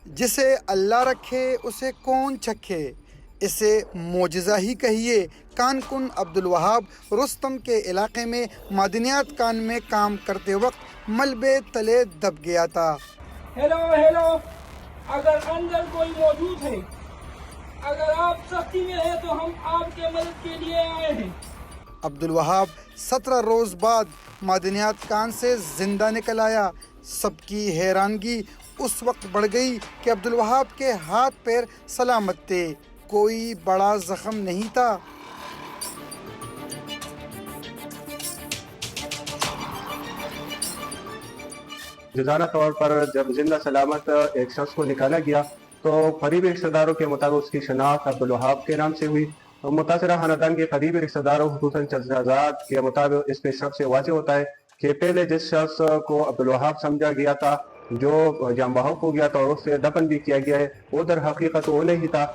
جسے اللہ رکھے اسے کون چکھے، اسے معجزہ ہی کہیے۔ کان کن عبدالوہاب رستم کے علاقے میں معدنیات کان میں کام کرتے وقت ملبے تلے دب گیا تھا۔ ہیلو ہیلو، اگر اندر کوئی موجود ہے، اگر آپ سختی میں ہیں تو ہم آپ کے مدد کے لیے آئے ہیں۔ عبدالوہاب 17 روز بعد معدنیات کان سے زندہ نکل آیا۔ سب کی حیرانگی اس وقت بڑھ گئی کہ عبدالوہاب کے ہاتھ پیر سلامت تھے، کوئی بڑا زخم نہیں تھا۔ جزانہ طور پر جب زندہ سلامت ایک شخص کو نکالا گیا تو قریبی رشتہ داروں کے مطابق اس کی شناخت عبدالوہاب کے نام سے ہوئی۔ متاثرہ خاندان کے قریبی رشتہ داروں خصوصاً چچزاد کے مطابق اس پیشرفت سے واضح ہوتا ہے کہ پہلے جس شخص کو عبدالوہاب سمجھا گیا تھا جو جاں بحق ہو گیا تھا اور اس سے دفن بھی کیا گیا ہے، وہ در حقیقت وہ نہیں تھا۔